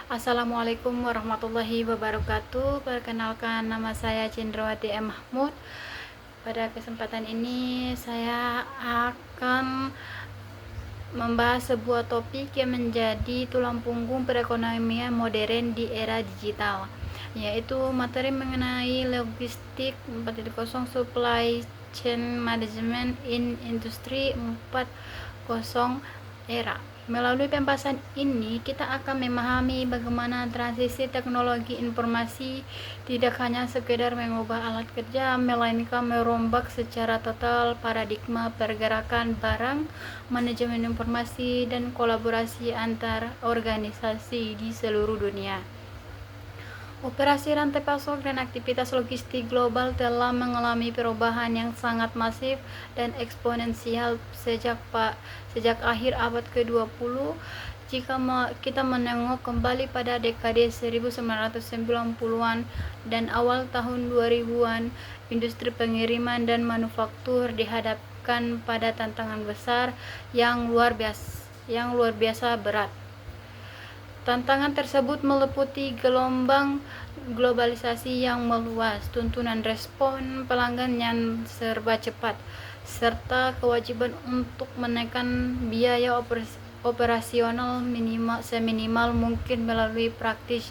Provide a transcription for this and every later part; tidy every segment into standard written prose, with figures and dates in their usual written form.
Assalamualaikum warahmatullahi wabarakatuh. Perkenalkan, nama saya Cindrawati M. Mahmud. Pada kesempatan ini saya akan membahas sebuah topik yang menjadi tulang punggung perekonomian modern di era digital, yaitu materi mengenai logistik 4.0 supply chain management in industri 4.0 era. Melalui pembahasan ini, kita akan memahami bagaimana transisi teknologi informasi tidak hanya sekedar mengubah alat kerja, melainkan merombak secara total paradigma pergerakan barang, manajemen informasi, dan kolaborasi antar organisasi di seluruh dunia. Operasi rantai pasok dan aktivitas logistik global telah mengalami perubahan yang sangat masif dan eksponensial sejak akhir abad ke-20. Jika kita menengok kembali pada dekade 1990-an dan awal tahun 2000-an, industri pengiriman dan manufaktur dihadapkan pada tantangan besar yang luar biasa berat. Tantangan tersebut meliputi gelombang globalisasi yang meluas, tuntutan respon pelanggan yang serba cepat, serta kewajiban untuk menekan biaya operasional seminimal mungkin melalui praktik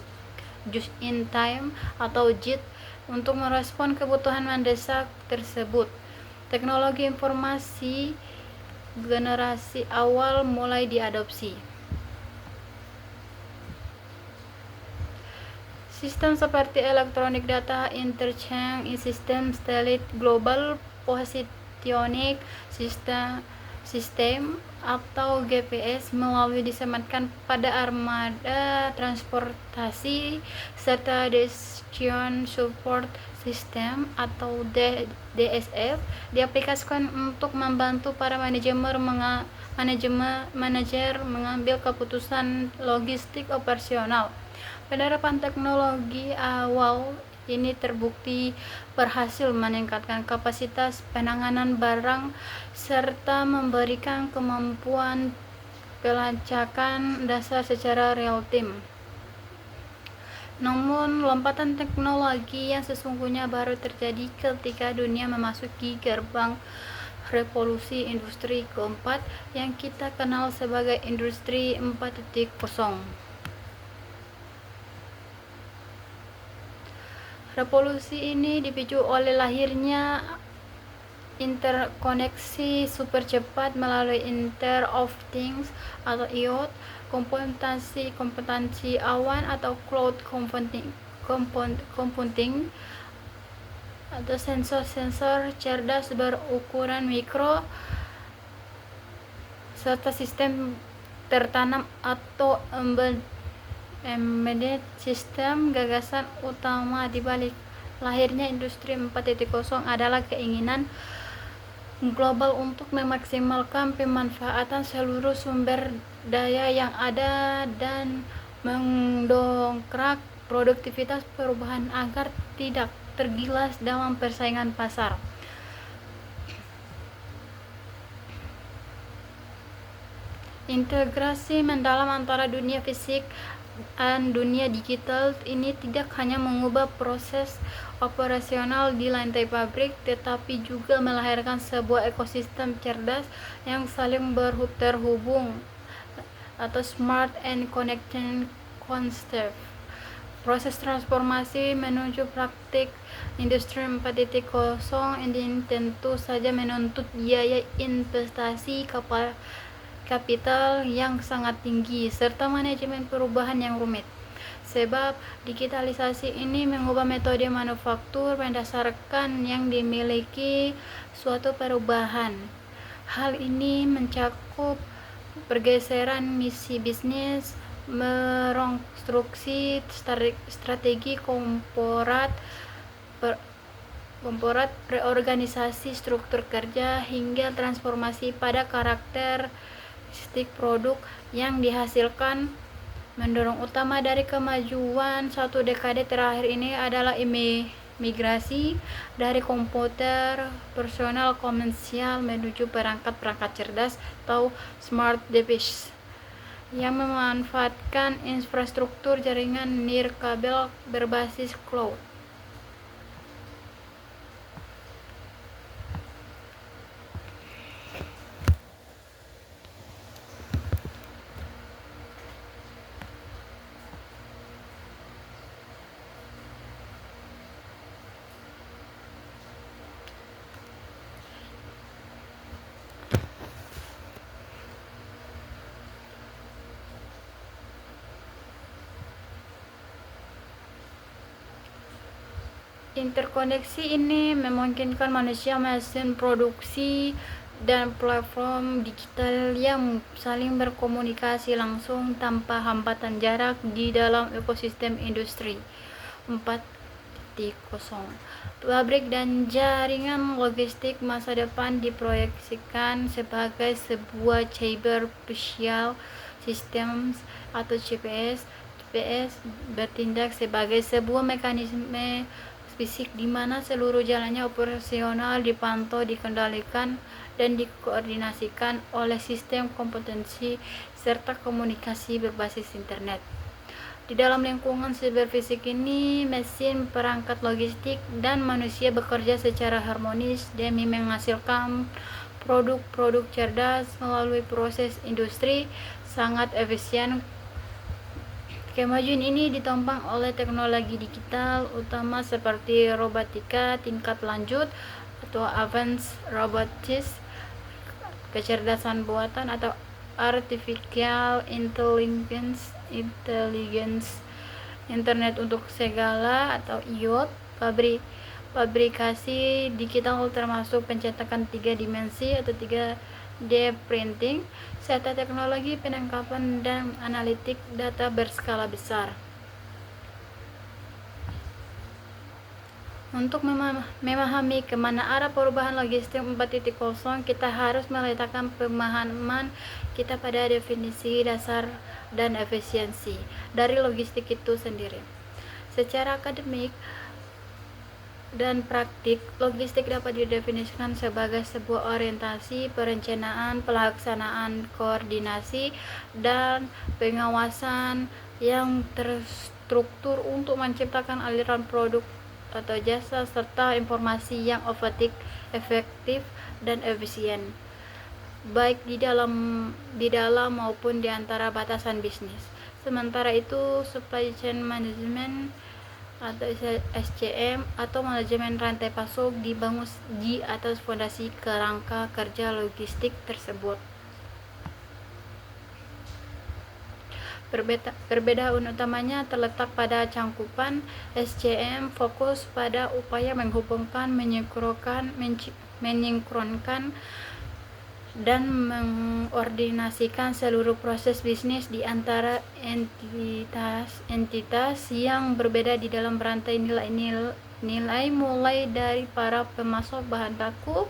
just in time atau JIT untuk merespon kebutuhan mendesak tersebut. Teknologi informasi generasi awal mulai diadopsi. Sistem seperti Electronic Data Interchange System, Stellit Global Positioning System atau GPS melalui disematkan pada armada transportasi, serta Decision Support System atau DSF diaplikasikan untuk membantu para manajer mengambil keputusan logistik operasional. Penerapan teknologi awal ini terbukti berhasil meningkatkan kapasitas penanganan barang serta memberikan kemampuan pelacakan dasar secara real time. Namun, lompatan teknologi yang sesungguhnya baru terjadi ketika dunia memasuki gerbang revolusi industri keempat yang kita kenal sebagai industri 4.0. Revolusi ini dipicu oleh lahirnya interkoneksi super cepat melalui Internet of Things atau IoT, komputansi awan atau cloud computing, atau sensor-sensor cerdas berukuran mikro, serta sistem tertanam atau embedded system. Gagasan utama di balik lahirnya industri 4.0 adalah keinginan global untuk memaksimalkan pemanfaatan seluruh sumber daya yang ada dan mendongkrak produktivitas perubahan agar tidak tergilas dalam persaingan pasar. Integrasi mendalam antara dunia fisik dan dunia digital ini tidak hanya mengubah proses operasional di lantai pabrik, tetapi juga melahirkan sebuah ekosistem cerdas yang saling terhubung atau smart and connected concept. Proses transformasi menuju praktik industri 4.0 ini tentu saja menuntut biaya investasi kapital yang sangat tinggi serta manajemen perubahan yang rumit. Sebab digitalisasi ini mengubah metode manufaktur berdasarkan yang dimiliki suatu perubahan. Hal ini mencakup pergeseran misi bisnis, merekonstruksi strategi korporat, reorganisasi struktur kerja, hingga transformasi pada karakteristik produk yang dihasilkan. Mendorong utama dari kemajuan satu dekade terakhir ini adalah migrasi dari komputer personal komersial menuju perangkat-perangkat cerdas atau smart device yang memanfaatkan infrastruktur jaringan nirkabel berbasis cloud. Interkoneksi ini memungkinkan manusia, mesin produksi, dan platform digital yang saling berkomunikasi langsung tanpa hambatan jarak di dalam ekosistem industri 4.0. Pabrik dan jaringan logistik masa depan diproyeksikan sebagai sebuah cyber physical systems atau CPS. CPS bertindak sebagai sebuah mekanisme fisik di mana seluruh jalannya operasional dipantau, dikendalikan, dan dikoordinasikan oleh sistem kompetensi serta komunikasi berbasis internet. Di dalam lingkungan siberfisik ini, mesin, perangkat logistik, dan manusia bekerja secara harmonis demi menghasilkan produk-produk cerdas melalui proses industri sangat efisien. Kemajuan ini ditopang oleh teknologi digital utama seperti robotika tingkat lanjut atau advanced robotics, kecerdasan buatan atau artificial intelligence, internet untuk segala atau IoT, fabrikasi digital termasuk pencetakan 3 dimensi atau 3D printing, serta teknologi penangkapan dan analitik data berskala besar. Untuk memahami kemana arah perubahan logistik 4.0, kita harus meletakkan pemahaman kita pada definisi dasar dan efisiensi dari logistik itu sendiri. Secara akademik dan praktik, logistik dapat didefinisikan sebagai sebuah orientasi, perencanaan, pelaksanaan, koordinasi, dan pengawasan yang terstruktur untuk menciptakan aliran produk atau jasa serta informasi yang efektif dan efisien, baik di dalam maupun di antara batasan bisnis. Sementara itu, supply chain management atau SCM atau manajemen rantai pasok dibangun di atas fondasi kerangka kerja logistik tersebut. Perbedaan utamanya terletak pada cangkupan. SCM fokus pada upaya menghubungkan, menyinkronkan, dan mengordinasikan seluruh proses bisnis di antara entitas yang berbeda di dalam rantai nilai mulai dari para pemasok bahan baku,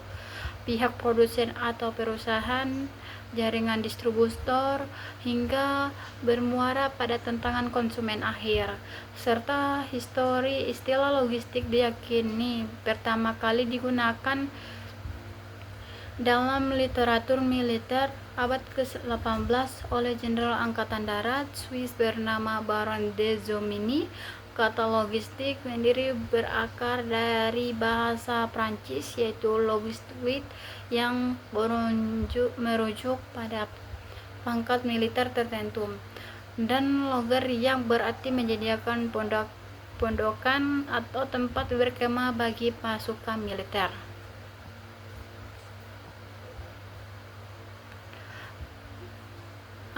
pihak produsen atau perusahaan, jaringan distributor, hingga bermuara pada tantangan konsumen akhir. Serta histori istilah logistik diyakini pertama kali digunakan dalam literatur militer abad ke-18 oleh Jenderal Angkatan Darat Swiss bernama Baron de Jomini. Kata logistik sendiri berakar dari bahasa Prancis yaitu logistique yang merujuk pada pangkat militer tertentu, dan loger yang berarti menyediakan pondokan atau tempat berkemah bagi pasukan militer.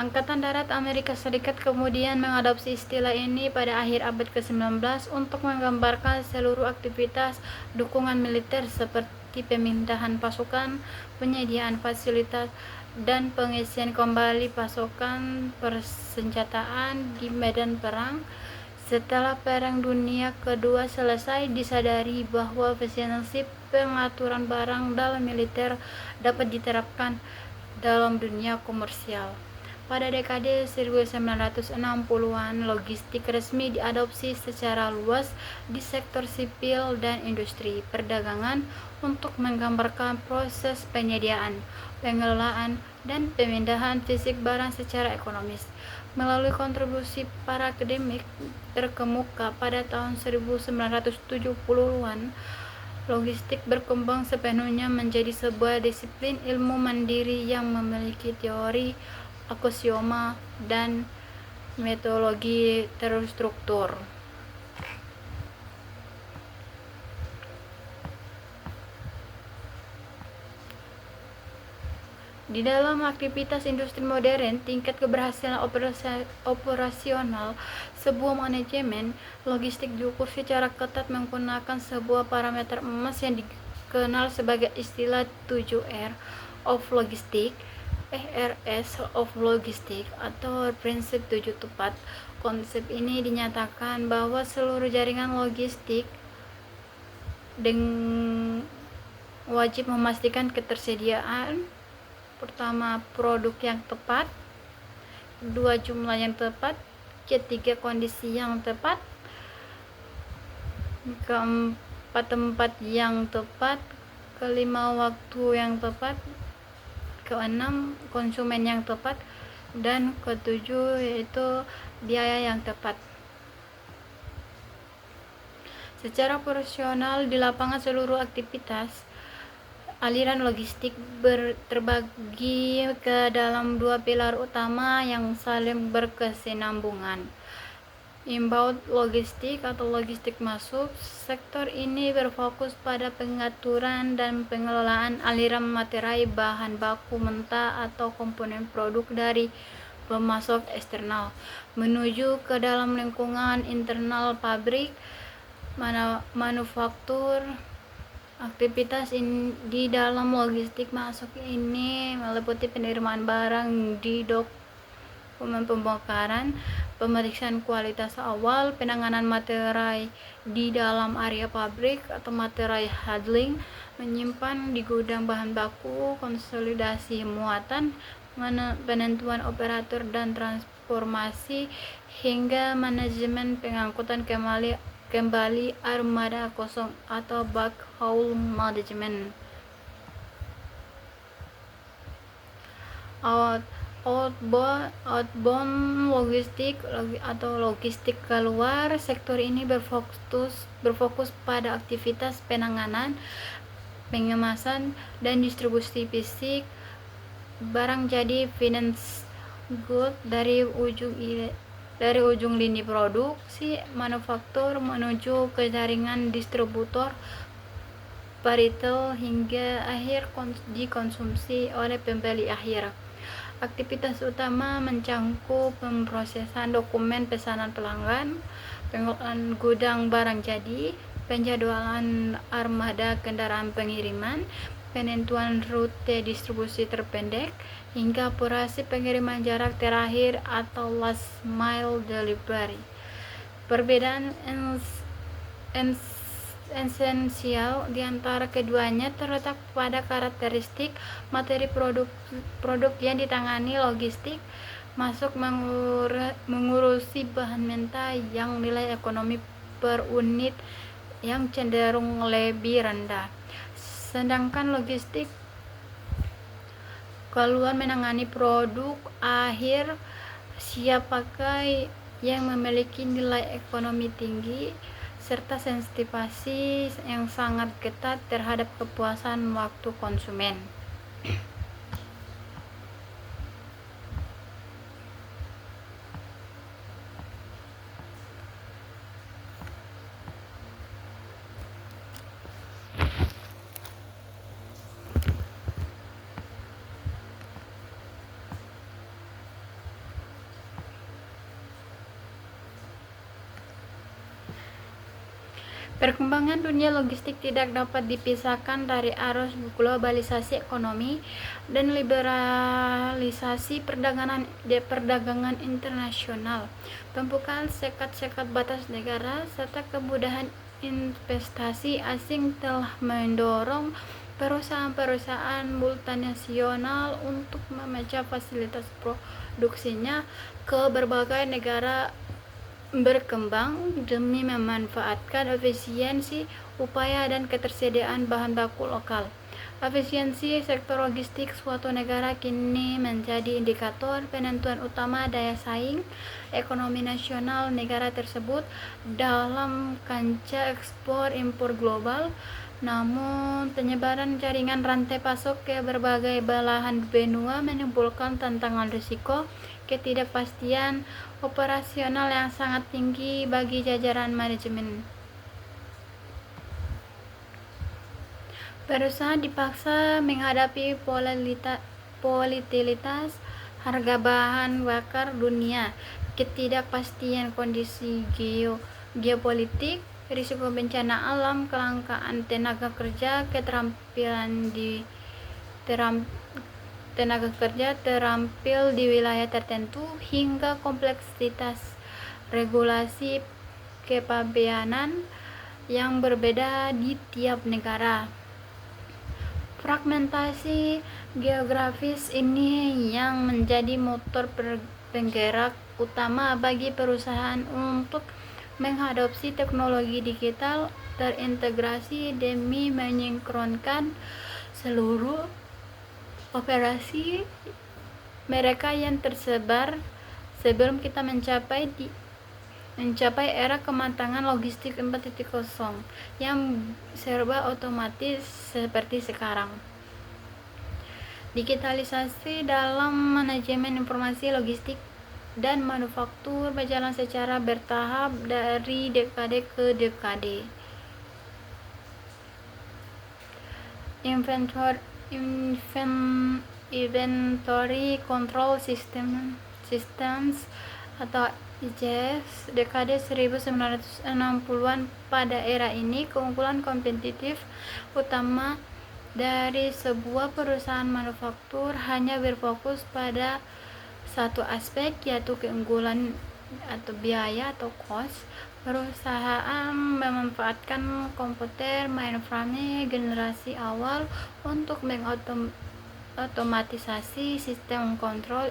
Angkatan Darat Amerika Serikat kemudian mengadopsi istilah ini pada akhir abad ke-19 untuk menggambarkan seluruh aktivitas dukungan militer seperti pemindahan pasukan, penyediaan fasilitas, dan pengisian kembali pasokan persenjataan di medan perang. Setelah Perang Dunia Kedua selesai, disadari bahwa efisiensi pengaturan barang dalam militer dapat diterapkan dalam dunia komersial. Pada dekade 1960-an, logistik resmi diadopsi secara luas di sektor sipil dan industri perdagangan untuk menggambarkan proses penyediaan, pengelolaan, dan pemindahan fisik barang secara ekonomis. Melalui kontribusi para akademik terkemuka pada tahun 1970-an, logistik berkembang sepenuhnya menjadi sebuah disiplin ilmu mandiri yang memiliki teori, aksioma, dan metodologi terstruktur. Di dalam aktivitas industri modern, tingkat keberhasilan operasional sebuah manajemen logistik diukur secara ketat menggunakan sebuah parameter emas yang dikenal sebagai istilah 7R of Logistics, RS of Logistics, atau prinsip 7 tepat. Konsep ini dinyatakan bahwa seluruh jaringan logistik wajib memastikan ketersediaan pertama, produk yang tepat; kedua, jumlah yang tepat; ketiga, kondisi yang tepat; keempat, tempat yang tepat; kelima, waktu yang tepat; keenam, konsumen yang tepat; dan ketujuh yaitu biaya yang tepat. Secara operasional di lapangan, seluruh aktivitas aliran logistik terbagi ke dalam dua pilar utama yang saling berkesinambungan. Inbound logistik atau logistik masuk. Sektor ini berfokus pada pengaturan dan pengelolaan aliran materai, bahan baku mentah atau komponen produk dari pemasok eksternal menuju ke dalam lingkungan internal pabrik manufaktur. Aktivitas di dalam logistik masuk ini meliputi penerimaan barang di dok, pembongkaran, pemeriksaan kualitas awal, penanganan materai di dalam area pabrik atau materai handling, menyimpan di gudang bahan baku, konsolidasi muatan, penentuan operator dan transformasi, hingga manajemen pengangkutan kembali armada kosong atau backhaul management. Outbound logistik atau logistik keluar. Sektor ini berfokus pada aktivitas penanganan, pengemasan, dan distribusi fisik barang jadi finished good dari ujung lini produksi manufaktur menuju ke jaringan distributor, retail, hingga akhir dikonsumsi oleh pembeli akhir. Aktivitas utama mencakup pemrosesan dokumen pesanan pelanggan, pengelolaan gudang barang jadi, penjadwalan armada kendaraan pengiriman, penentuan rute distribusi terpendek, hingga operasi pengiriman jarak terakhir atau last mile delivery. Perbedaan esensial di antara keduanya terletak pada karakteristik materi produk yang ditangani. Logistik masuk mengurusi bahan mentah yang nilai ekonomi per unit yang cenderung lebih rendah, sedangkan logistik keluar menangani produk akhir siap pakai yang memiliki nilai ekonomi tinggi serta sensitivasi yang sangat ketat terhadap kepuasan waktu konsumen. Perkembangan dunia logistik tidak dapat dipisahkan dari arus globalisasi ekonomi dan liberalisasi perdagangan internasional. Pembukaan sekat-sekat batas negara serta kemudahan investasi asing telah mendorong perusahaan-perusahaan multinasional untuk memecah fasilitas produksinya ke berbagai negara berkembang demi memanfaatkan efisiensi upaya dan ketersediaan bahan baku lokal. Efisiensi sektor logistik suatu negara kini menjadi indikator penentuan utama daya saing ekonomi nasional negara tersebut dalam kancah ekspor impor global. Namun, penyebaran jaringan rantai pasok ke berbagai belahan benua menimbulkan tantangan risiko ketidakpastian operasional yang sangat tinggi bagi jajaran manajemen. Perusahaan dipaksa menghadapi volatilitas harga bahan bakar dunia, ketidakpastian kondisi geopolitik, risiko bencana alam, kelangkaan tenaga kerja, tenaga kerja terampil di wilayah tertentu, hingga kompleksitas regulasi kepabeanan yang berbeda di tiap negara. Fragmentasi geografis ini yang menjadi motor penggerak utama bagi perusahaan untuk mengadopsi teknologi digital terintegrasi demi mensinkronkan seluruh operasi mereka yang tersebar sebelum kita mencapai era kematangan logistik 4.0 yang serba otomatis seperti sekarang. Digitalisasi dalam manajemen informasi logistik dan manufaktur berjalan secara bertahap dari dekade ke dekade. Inventory Control Systems atau ICS dekade 1960-an. Pada era ini, keunggulan kompetitif utama dari sebuah perusahaan manufaktur hanya berfokus pada satu aspek, yaitu keunggulan atau biaya atau cost. Perusahaan memanfaatkan komputer mainframe generasi awal untuk mengotomatisasi sistem kontrol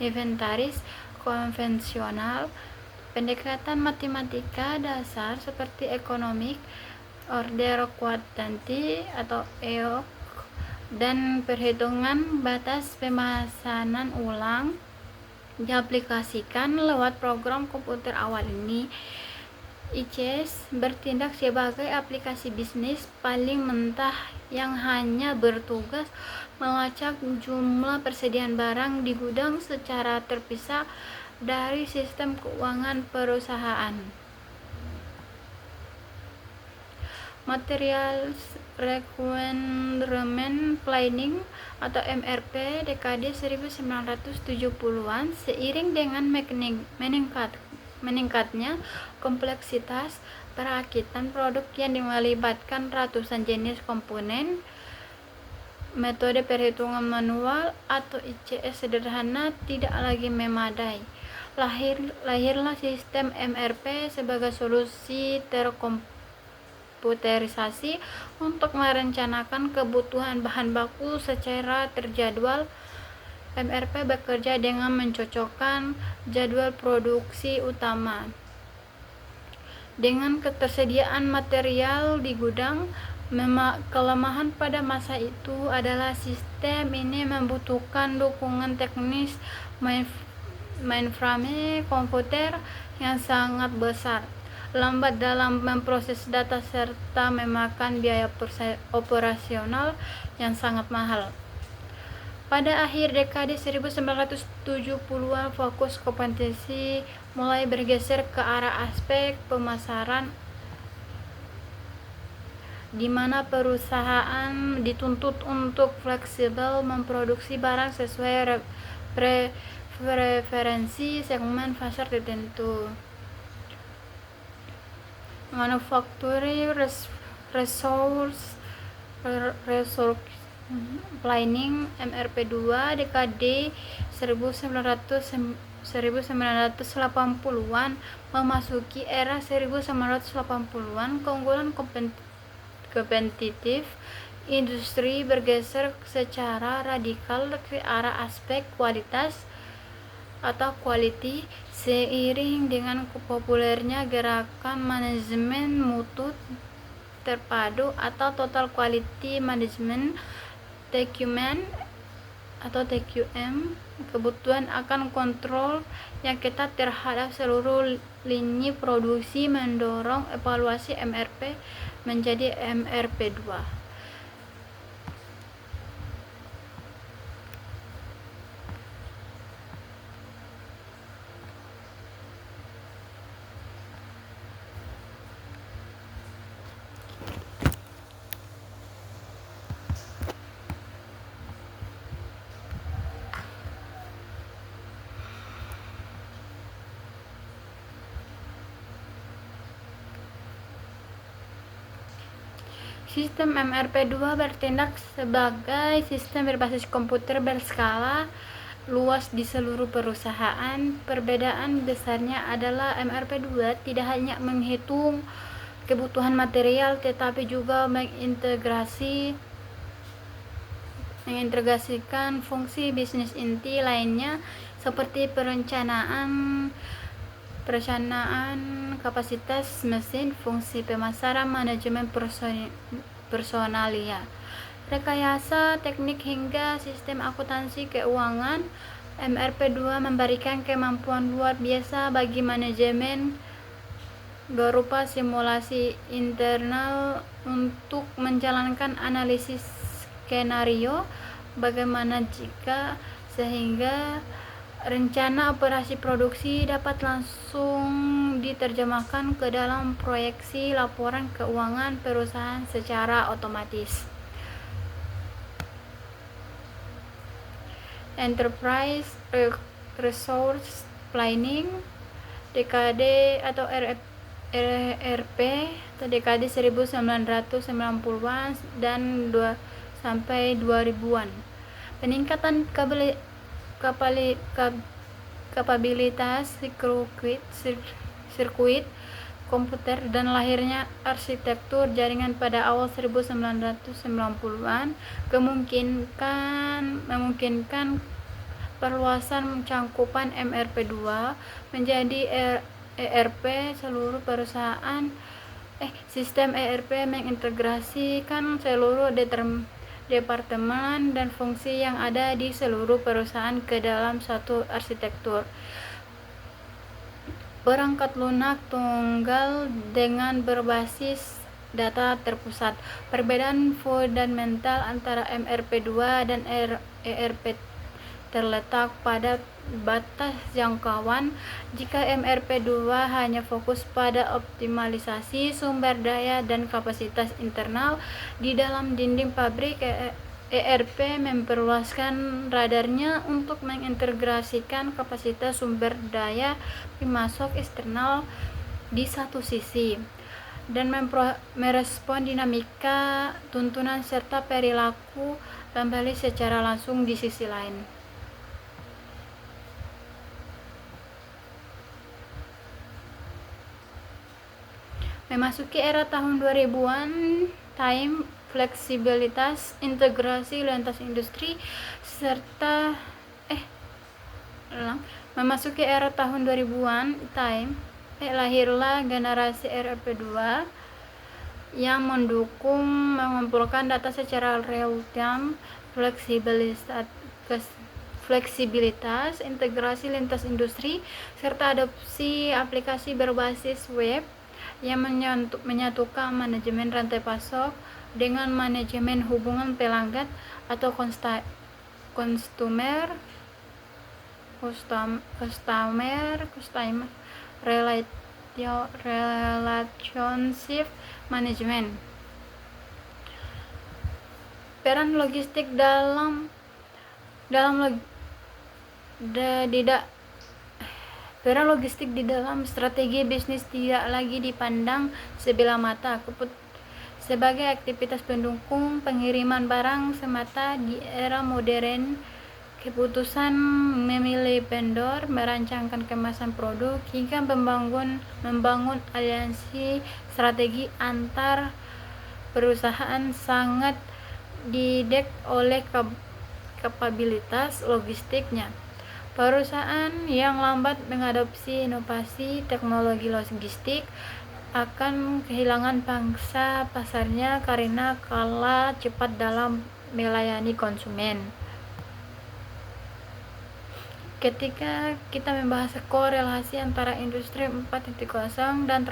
inventaris konvensional. Pendekatan matematika dasar seperti ekonomik, order kuantitas atau EOQ, dan perhitungan batas pemesanan ulang diaplikasikan lewat program komputer awal ini. ICS bertindak sebagai aplikasi bisnis paling mentah yang hanya bertugas melacak jumlah persediaan barang di gudang secara terpisah dari sistem keuangan perusahaan. Materials Requirement Planning atau MRP dekade 1970-an. Seiring dengan meningkatnya kompleksitas perakitan produk yang melibatkan ratusan jenis komponen, metode perhitungan manual atau ICS sederhana tidak lagi memadai. Lahirlah sistem MRP sebagai solusi terkomputerisasi untuk merencanakan kebutuhan bahan baku secara terjadwal. MRP bekerja dengan mencocokkan jadwal produksi utama dengan ketersediaan material di gudang. Kelemahan pada masa itu adalah sistem ini membutuhkan dukungan teknis mainframe komputer yang sangat besar, lambat dalam memproses data, serta memakan biaya operasional yang sangat mahal. Pada akhir dekade 1970-an, fokus kompetisi mulai bergeser ke arah aspek pemasaran, di mana perusahaan dituntut untuk fleksibel memproduksi barang sesuai preferensi segmen pasar tertentu. Manufacturing Resource Planning MRP 2 dekade 1980-an memasuki era 1980-an. Keunggulan kompetitif, industri bergeser secara radikal ke arah aspek kualitas atau quality seiring dengan populernya gerakan manajemen mutu terpadu atau total quality management TQM. Kebutuhan akan kontrol yang ketat terhadap seluruh lini produksi mendorong evaluasi MRP menjadi MRP2. Sistem MRP2 bertindak sebagai sistem berbasis komputer berskala luas di seluruh perusahaan. Perbedaan besarnya adalah MRP2 tidak hanya menghitung kebutuhan material tetapi juga mengintegrasikan fungsi bisnis inti lainnya seperti perencanaan kapasitas mesin, fungsi pemasaran, manajemen personalia, rekayasa teknik hingga sistem akuntansi keuangan. MRP2 memberikan kemampuan luar biasa bagi manajemen berupa simulasi internal untuk menjalankan analisis skenario bagaimana jika, sehingga rencana operasi produksi dapat langsung diterjemahkan ke dalam proyeksi laporan keuangan perusahaan secara otomatis. Enterprise Resource Planning (DKD) atau ERP atau DKD 1990-an dan 2000-an. Peningkatan kapabilitas sirkuit komputer dan lahirnya arsitektur jaringan pada awal 1990-an memungkinkan perluasan cakupan MRP2 menjadi ERP seluruh perusahaan. Sistem ERP mengintegrasikan seluruh departemen dan fungsi yang ada di seluruh perusahaan ke dalam satu arsitektur perangkat lunak tunggal dengan berbasis data terpusat. Perbedaan fundamental antara MRP2 dan ERP terletak pada batas jangkauan. Jika MRP2 hanya fokus pada optimalisasi sumber daya dan kapasitas internal di dalam dinding pabrik, ERP memperluaskan radarnya untuk mengintegrasikan kapasitas sumber daya pemasok eksternal di satu sisi dan merespon dinamika tuntunan serta perilaku pembeli secara langsung di sisi lain. Memasuki era tahun 2000-an, time, fleksibilitas, integrasi lintas industri, serta memasuki era tahun 2000-an, lahirlah generasi ERP2 yang mengumpulkan data secara real time, fleksibilitas, integrasi lintas industri, serta adopsi aplikasi berbasis web yang menyatukan manajemen rantai pasok dengan manajemen hubungan pelanggan atau customer relationship management. Peran logistik Peran logistik di dalam strategi bisnis tidak lagi dipandang sebelah mata sebagai aktivitas pendukung pengiriman barang semata. Di era modern, keputusan memilih vendor, merancangkan kemasan produk, hingga membangun aliansi strategi antar perusahaan sangat didek oleh kapabilitas logistiknya. Perusahaan yang lambat mengadopsi inovasi teknologi logistik akan kehilangan pangsa pasarnya karena kalah cepat dalam melayani konsumen. Ketika kita membahas korelasi antara industri 4.0 dan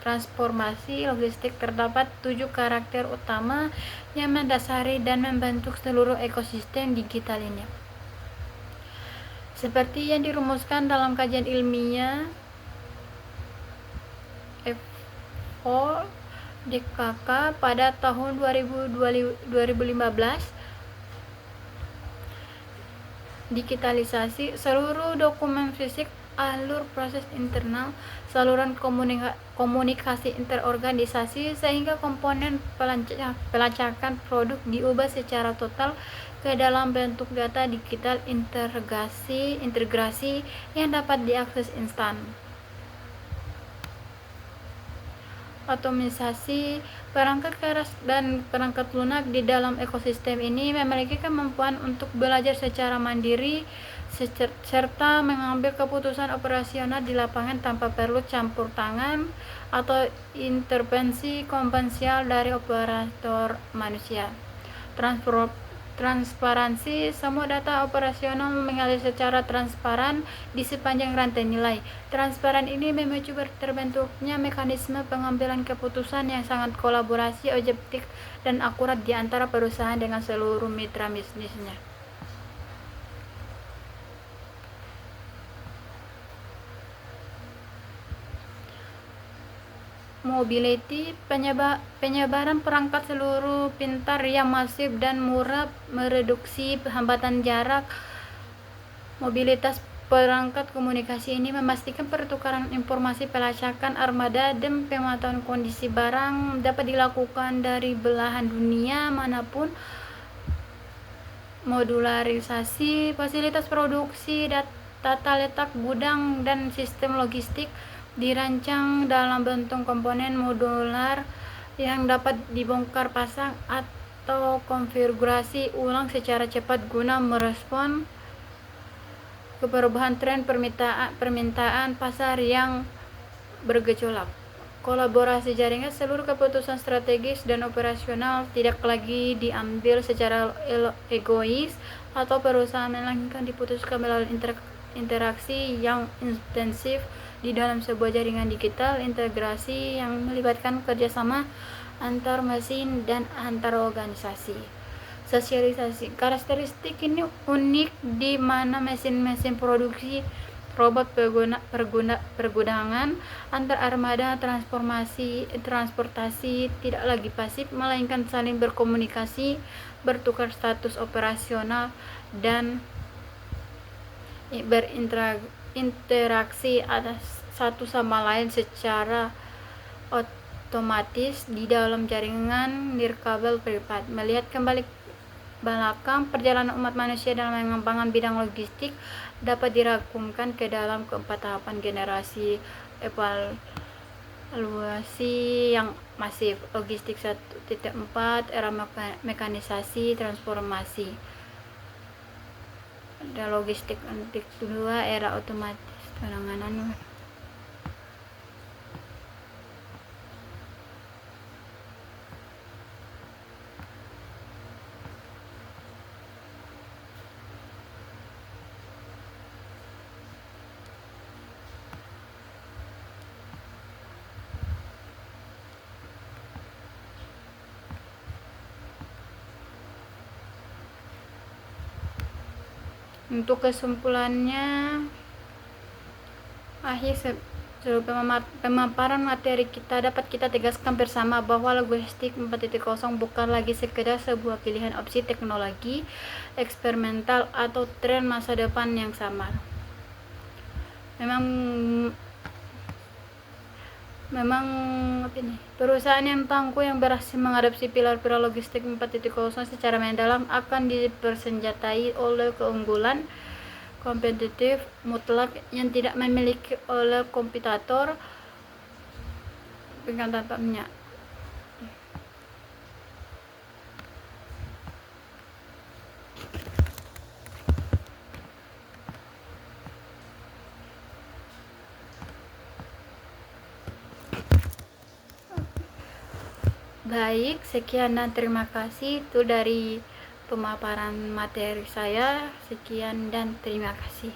transformasi logistik, terdapat 7 karakter utama yang mendasari dan membentuk seluruh ekosistem digital ini. Seperti yang dirumuskan dalam kajian ilmiah FO DKK pada tahun 2015, digitalisasi seluruh dokumen fisik, alur proses internal, saluran komunikasi interorganisasi, sehingga komponen pelacakan produk diubah secara total ke dalam bentuk data digital integrasi yang dapat diakses instan. Otomisasi perangkat keras dan perangkat lunak di dalam ekosistem ini memiliki kemampuan untuk belajar secara mandiri serta mengambil keputusan operasional di lapangan tanpa perlu campur tangan atau intervensi konvensional dari operator manusia. Transparansi, semua data operasional mengalir secara transparan di sepanjang rantai nilai. Transparan ini memicu terbentuknya mekanisme pengambilan keputusan yang sangat kolaborasi, objektif, dan akurat di antara perusahaan dengan seluruh mitra bisnisnya. Mobility, penyebaran perangkat seluruh pintar yang masif dan murah, mereduksi hambatan jarak. Mobilitas perangkat komunikasi ini memastikan pertukaran informasi, pelacakan armada, dan pemantauan kondisi barang dapat dilakukan dari belahan dunia manapun. Modularisasi fasilitas produksi, tata letak gudang, dan sistem logistik dirancang dalam bentuk komponen modular yang dapat dibongkar pasang atau konfigurasi ulang secara cepat guna merespon ke perubahan tren permintaan pasar yang bergejolak. Kolaborasi jaringan, seluruh keputusan strategis dan operasional tidak lagi diambil secara egois atau perusahaan, melainkan diputuskan melalui interaksi yang intensif di dalam sebuah jaringan digital, integrasi yang melibatkan kerjasama antar mesin dan antar organisasi. Sosialisasi, karakteristik ini unik di mana mesin-mesin produksi, robot pergudangan, antar armada transportasi tidak lagi pasif, melainkan saling berkomunikasi, bertukar status operasional, dan berinteraksi satu sama lain secara otomatis di dalam jaringan nirkabel privat. Melihat kembali belakang, perjalanan umat manusia dalam mengembangkan bidang logistik dapat dirangkumkan ke dalam keempat tahapan generasi evaluasi yang masif. Logistik 1.4, era mekanisasi transformasi. Ada logistik 2, era otomatis penanganan. Untuk kesimpulannya, seluruh pemaparan materi kita dapat kita tegaskan bersama bahwa logistik 4.0 bukan lagi sekedar sebuah pilihan opsi teknologi eksperimental atau tren masa depan yang samar. Memang perusahaan yang tangguh yang berhasil mengadopsi pilar-pilar logistik 4.0 secara mendalam akan dipersenjatai oleh keunggulan kompetitif mutlak yang tidak memiliki oleh kompetitor penggantinya. Baik, sekian dan terima kasih. Itu dari pemaparan materi saya. Sekian dan terima kasih.